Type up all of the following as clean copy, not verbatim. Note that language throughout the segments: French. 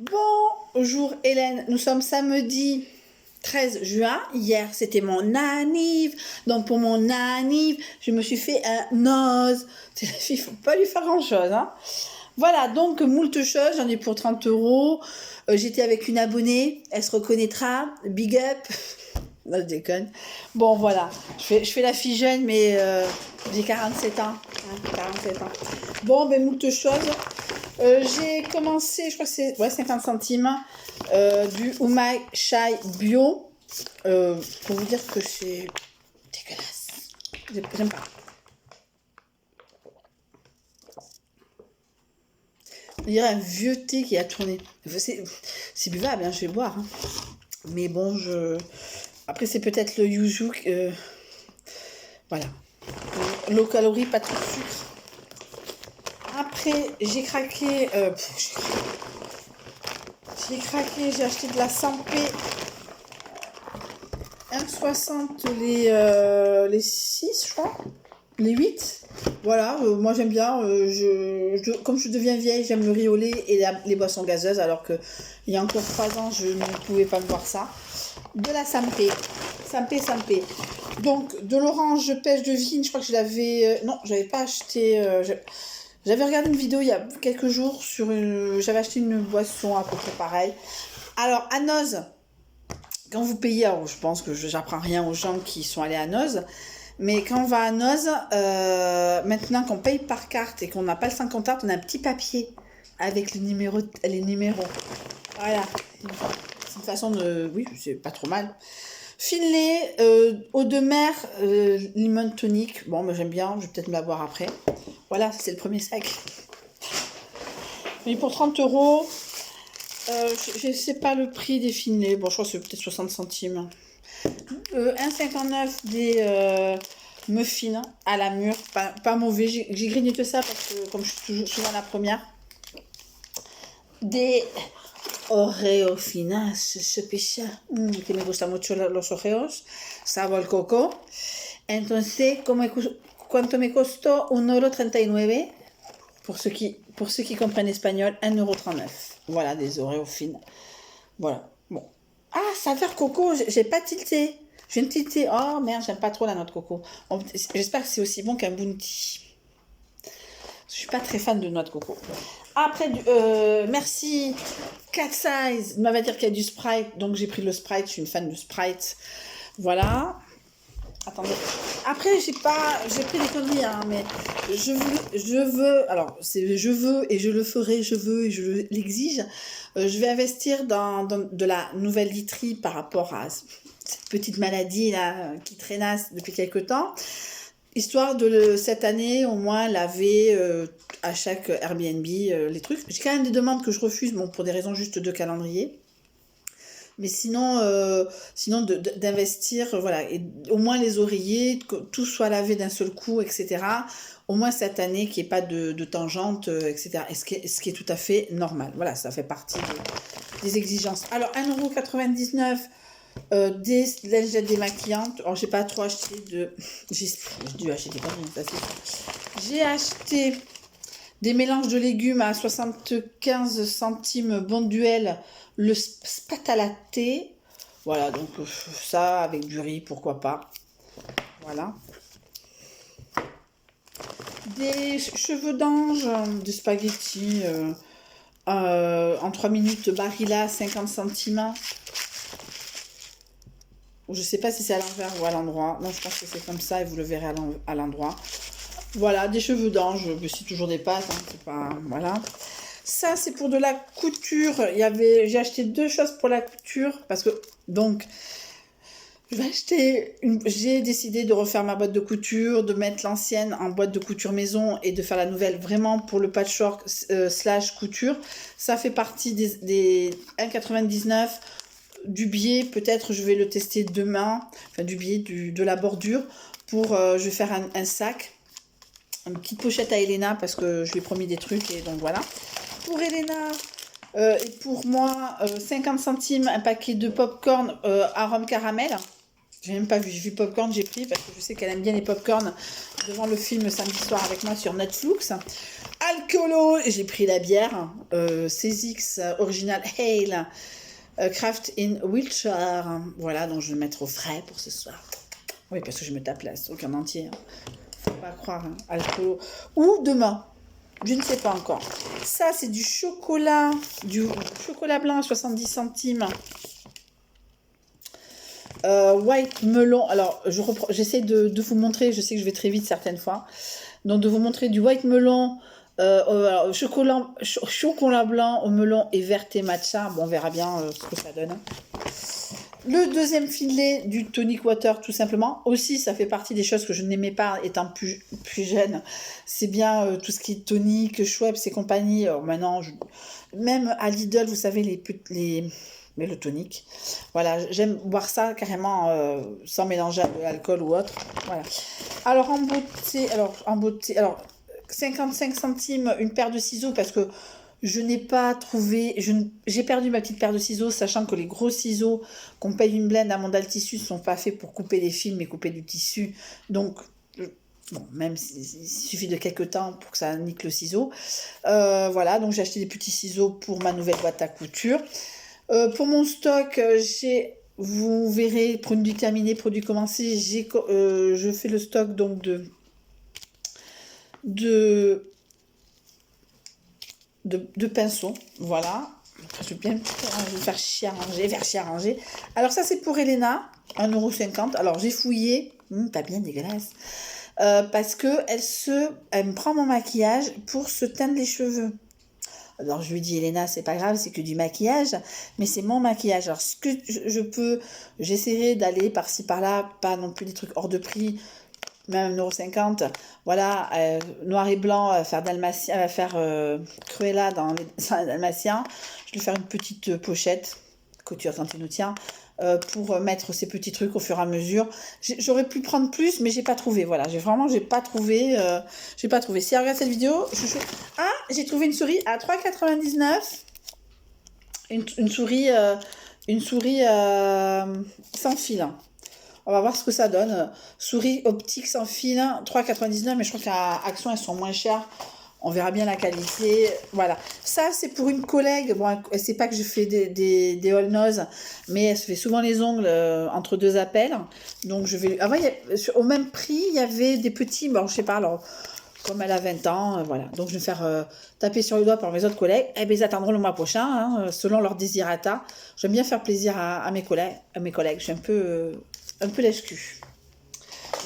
Bonjour Hélène, nous sommes samedi 13 juin. Hier c'était mon anniv. Donc pour mon anniv, je me suis fait un ose. Il ne faut pas lui faire grand chose. Hein. Voilà, donc moult choses, j'en ai pour 30 euros. J'étais avec une abonnée, elle se reconnaîtra. Big up. Non, je déconne. Bon, voilà. Je fais la fille jeune, mais j'ai 47 ans. Hein, 47 ans. Bon, ben, moult choses. J'ai commencé, je crois que c'est 50 centimes, du Umai Chai Bio. Pour vous dire que c'est dégueulasse. J'aime pas. On dirait un vieux thé qui a tourné. C'est buvable, hein, je vais boire. Hein. Mais bon, après, c'est peut-être le yuzu. Voilà. Low calorie, pas trop de sucre. Après, j'ai craqué. J'ai acheté de la Sampé 1,60 les 6, je crois. Les 8. Voilà, moi j'aime bien. Comme je deviens vieille, j'aime le riz au lait et les boissons gazeuses, alors qu'il y a encore 3 ans, je ne pouvais pas me voir ça. De la Sampé. Sampé. Donc, de l'orange pêche de vigne, je crois que je l'avais... non, je n'avais pas acheté... J'avais regardé une vidéo il y a quelques jours sur j'avais acheté une boisson à peu près pareil. Alors, à Noz, quand vous payez, alors je pense que j'apprends rien aux gens qui sont allés à Noz, mais quand on va à Noz, maintenant qu'on paye par carte et qu'on n'a pas le 50 carte, on a un petit papier avec les numéros. Voilà. C'est une façon de... Oui, c'est pas trop mal. Finlay, eau de mer, limon tonic. Bon, mais j'aime bien, je vais peut-être me la boire après. Voilà, c'est le premier sac. Mais pour 30 euros, je ne sais pas le prix des Finlay. Bon, je crois que c'est peut-être 60 centimes. 1,59 des muffins à la mûre. Pas mauvais. J'ai grignoté ça parce que, comme je suis toujours souvent la première. Des Oreo finas, se pisa. Que me gusta mucho los Oreos. Sabor coco. Entonces, ¿cuánto me costó? 1,39 €. Pour ceux qui comprennent espagnol, 1,39 €. Voilà, des Oreos fines. Voilà. Bon. Ah, saveur coco, j'ai pas tilté. Je viens de tilter. Oh merde, j'aime pas trop la noix de coco. Bon, j'espère que c'est aussi bon qu'un bounty. Je suis pas très fan de noix de coco. Après, merci. Cat Size m'avait dit qu'il y a du Sprite, donc j'ai pris le Sprite. Je suis une fan de Sprite. Voilà. Attendez. Après, j'ai pris des conneries, hein, mais je veux, alors, c'est je veux et je le ferai, je veux et je l'exige. Je vais investir dans de la nouvelle literie par rapport à cette petite maladie là qui traînasse depuis quelques temps. Histoire de cette année au moins laver à chaque Airbnb les trucs. J'ai quand même des demandes que je refuse, bon, pour des raisons juste de calendrier. Mais sinon, d'investir, voilà, et au moins les oreillers, que tout soit lavé d'un seul coup, etc. Au moins cette année, qu'il n'y ait pas de tangente, etc. Et ce qui est tout à fait normal. Voilà, ça fait partie des exigences. Alors, 1,99 € des lingettes démaquillantes. Alors, j'ai pas trop acheté de... J'ai dû acheter des conneries, ça c'est... J'ai acheté des mélanges de légumes à 75 centimes Bonduelle, le spatalaté. Voilà, donc ça avec du riz, pourquoi pas. Voilà. Des cheveux d'ange, des spaghettis en 3 minutes, Barilla, 50 centimes. Je sais pas si c'est à l'envers ou à l'endroit. Non, je pense que c'est comme ça et vous le verrez à l'endroit. Voilà, des cheveux d'ange, c'est toujours des pâtes, hein, c'est pas... Voilà. Ça, c'est pour de la couture. J'ai acheté 2 choses pour la couture, parce que, donc, j'ai décidé de refaire ma boîte de couture, de mettre l'ancienne en boîte de couture maison et de faire la nouvelle vraiment pour le patchwork / couture. Ça fait partie des 1,99 € du biais, peut-être je vais le tester demain, enfin du biais de la bordure, pour, je vais faire un sac. Une petite pochette à Elena parce que je lui ai promis des trucs et donc voilà. Pour Elena et pour moi, 50 centimes un paquet de popcorn arôme caramel. J'ai même pas vu, j'ai vu popcorn, j'ai pris parce que je sais qu'elle aime bien les popcorn devant le film samedi soir avec moi sur Netflix. Alcoolo, j'ai pris la bière, CX Original Ale, Craft in Wiltshire. Voilà, donc je vais le mettre au frais pour ce soir. Oui, parce que je me tape là, c'est aucun entier. Faut pas croire, hein. Alcoolo. Ou demain, je ne sais pas encore. Ça, c'est du chocolat blanc à 70 centimes. White melon. Alors, j'essaie de vous montrer, je sais que je vais très vite certaines fois. Donc, de vous montrer du white melon, alors, chocolat blanc au melon et vert et matcha. Bon, on verra bien ce que ça donne. Le deuxième filet du tonic water, tout simplement. Aussi, ça fait partie des choses que je n'aimais pas étant plus jeune. C'est bien tout ce qui est tonic, Schweppes et compagnie. Maintenant, même à Lidl, vous savez, mais le tonic. Voilà, j'aime boire ça carrément sans mélanger de l'alcool ou autre. Voilà. Alors, en beauté, 55 centimes une paire de ciseaux parce que je n'ai pas trouvé, j'ai perdu ma petite paire de ciseaux, sachant que les gros ciseaux qu'on paye une blende à Mondal Tissu ne sont pas faits pour couper des fils, mais couper du tissu. Donc, bon, même il suffit de quelques temps pour que ça nique le ciseau. Voilà, donc j'ai acheté des petits ciseaux pour ma nouvelle boîte à couture. Pour mon stock, vous verrez, produit terminé, produit commencé, je fais le stock donc de pinceaux, voilà. Je vais faire chier à ranger. Alors ça, c'est pour Elena, 1,50 €. Alors j'ai fouillé, pas bien dégueulasse, parce que elle me prend mon maquillage pour se teindre les cheveux. Alors je lui dis, Elena, c'est pas grave, c'est que du maquillage, mais c'est mon maquillage. Alors ce que j'essaierai d'aller par-ci par-là, pas non plus des trucs hors de prix, même 1,50 €. Voilà, noir et blanc, faire Cruella dans les Dalmatiens. Je vais faire une petite pochette, couture quand il nous tient, pour mettre ces petits trucs au fur et à mesure. J'aurais pu prendre plus, mais j'ai pas trouvé. Voilà, j'ai pas trouvé. Si elle regarde cette vidéo, j'ai trouvé une souris à 3,99 €. Une souris sans fil. On va voir ce que ça donne. Souris optique sans fil, 3,99 €, mais je crois qu'à Action, elles sont moins chères. On verra bien la qualité. Voilà. Ça, c'est pour une collègue. Bon, elle sait pas que je fais des all nose, mais elle se fait souvent les ongles entre deux appels. Donc, je vais... Avant, au même prix, il y avait des petits... Bon, je sais pas, alors... Comme elle a 20 ans, voilà. Donc, je vais faire taper sur le doigt par mes autres collègues. Eh bien, ils attendront le mois prochain, hein, selon leur désirata. J'aime bien faire plaisir à mes collègues. Je suis un peu lèche-cul.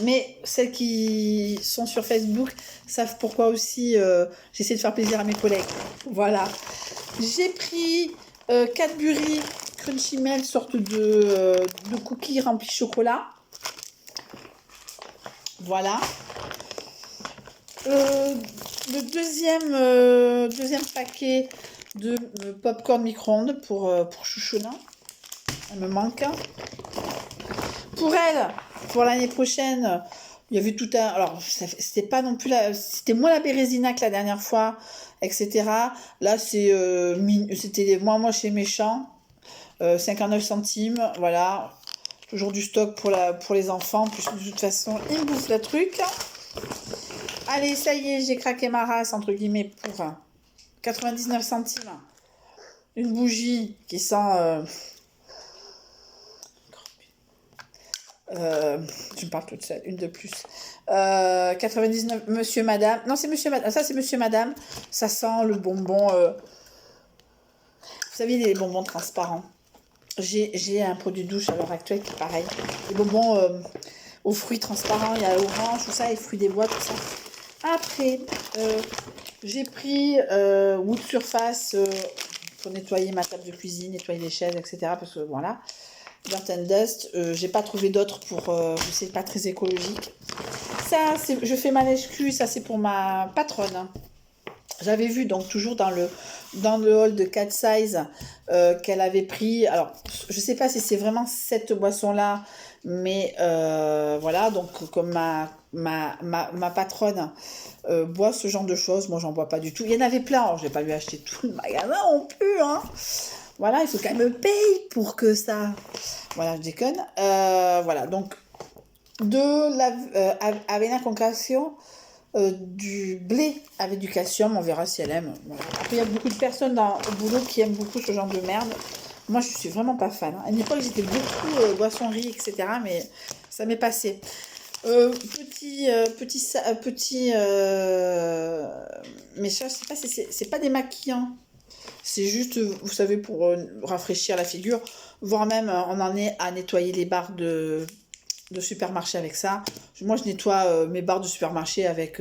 Mais celles qui sont sur Facebook savent pourquoi aussi j'essaie de faire plaisir à mes collègues. Voilà. J'ai pris Cadbury Crunchy Melt, sorte de cookies remplis de chocolat. Voilà. Le deuxième paquet de popcorn micro-ondes pour Chouchouna. Elle me manque. Pour elle, pour l'année prochaine, il y avait tout un... Alors, c'était pas non plus c'était moins la Bérésina que la dernière fois, etc. Là, c'était moi chez Méchant, 59 centimes, voilà. Toujours du stock pour les enfants. Puis, de toute façon, ils me bouffent le truc. Allez, ça y est, j'ai craqué ma race, entre guillemets, pour 99 centimes. Une bougie qui sent... je me parle toute seule, une de plus. 99, monsieur, madame. Non, c'est monsieur, madame. Ça, c'est monsieur, madame. Ça sent le bonbon. Vous savez, les bonbons transparents. J'ai un produit de douche à l'heure actuelle qui est pareil. Les bonbons aux fruits transparents. Il y a orange, tout ça, et fruits des bois, tout ça. Après, j'ai pris Wood Surface pour nettoyer ma table de cuisine, nettoyer les chaises, etc. Parce que voilà. Dirt and Dust, j'ai pas trouvé d'autres pour c'est pas très écologique. Ça, je fais ma lèche-cul, ça c'est pour ma patronne. J'avais vu donc toujours dans le hall de Cat Size qu'elle avait pris. Alors, je sais pas si c'est vraiment cette boisson là, mais voilà, donc comme ma patronne boit ce genre de choses, moi j'en bois pas du tout. Il y en avait plein, alors je vais pas lui acheter tout le magasin non plus, hein. Voilà, il faut qu'elle me paye pour que ça... Voilà, je déconne. Voilà, donc, de la Avena Concassion, du blé avec du calcium, on verra si elle aime. Voilà. Après, il y a beaucoup de personnes au boulot qui aiment beaucoup ce genre de merde. Moi, je suis vraiment pas fan. À une époque, j'étais beaucoup boisson-riz, etc. Mais ça m'est passé. Mais ça, je sais pas, c'est pas démaquillant. C'est juste, vous savez, pour rafraîchir la figure. Voire même, on en est à nettoyer les barres de supermarché avec ça. Moi, je nettoie mes barres de supermarché avec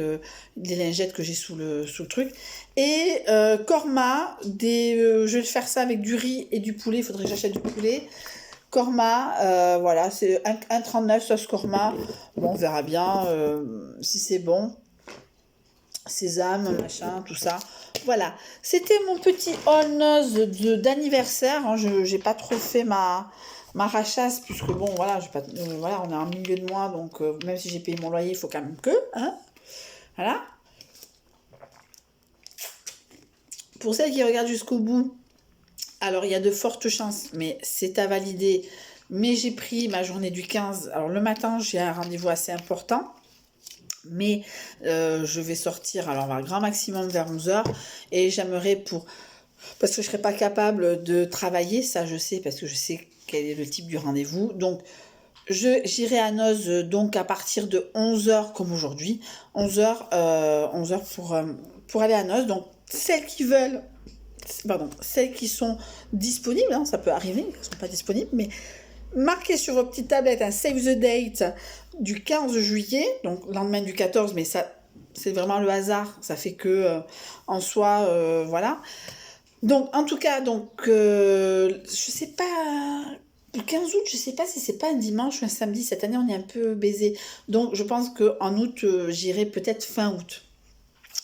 des lingettes que j'ai sous le truc. Et Korma, je vais faire ça avec du riz et du poulet. Il faudrait que j'achète du poulet. Korma, voilà, c'est 1,39 sauce Korma. Bon, on verra bien si c'est bon. Sésame, machin, tout ça. Voilà, c'était mon petit all noz d'anniversaire. Hein. Je n'ai pas trop fait ma rachasse, puisque bon, voilà, voilà, on est en milieu de mois, donc même si j'ai payé mon loyer, il faut quand même que, hein, voilà. Pour celles qui regardent jusqu'au bout, alors il y a de fortes chances, mais c'est à valider, mais j'ai pris ma journée du 15, alors le matin, j'ai un rendez-vous assez important, mais je vais sortir, alors on va grand maximum vers 11h, et j'aimerais parce que je ne serais pas capable de travailler, ça je sais, parce que je sais quel est le type du rendez-vous, donc j'irai à Noz donc à partir de 11h comme aujourd'hui, 11h pour aller à Noz, donc celles qui veulent, pardon, celles qui sont disponibles, hein, ça peut arriver, qu'elles ne sont pas disponibles, mais marquez sur vos petites tablettes un save the date du 15 juillet, donc lendemain du 14, mais ça c'est vraiment le hasard, ça fait que en soi, voilà. Donc en tout cas, je sais pas, le 15 août, je sais pas si c'est pas un dimanche ou un samedi, cette année on est un peu baisé, donc je pense qu'en août, j'irai peut-être fin août.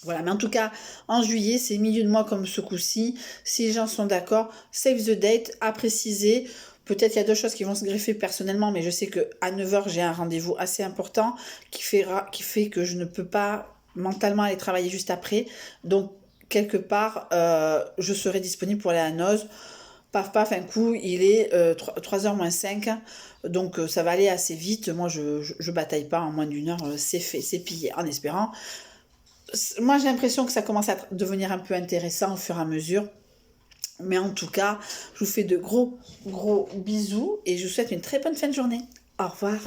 Voilà, mais en tout cas, en juillet, c'est milieu de mois comme ce coup-ci. Si les gens sont d'accord, save the date, à préciser. Peut-être il y a d'autres choses qui vont se greffer personnellement, mais je sais qu'à 9h, j'ai un rendez-vous assez important qui fait que je ne peux pas mentalement aller travailler juste après. Donc, quelque part, je serai disponible pour aller à Noz. Paf, paf, un coup, il est 3h moins 5. Donc, ça va aller assez vite. Moi, je bataille pas. En moins d'une heure, c'est fait, c'est pillé, en espérant. Moi, j'ai l'impression que ça commence à devenir un peu intéressant au fur et à mesure. Mais en tout cas, je vous fais de gros, gros bisous et je vous souhaite une très bonne fin de journée. Au revoir.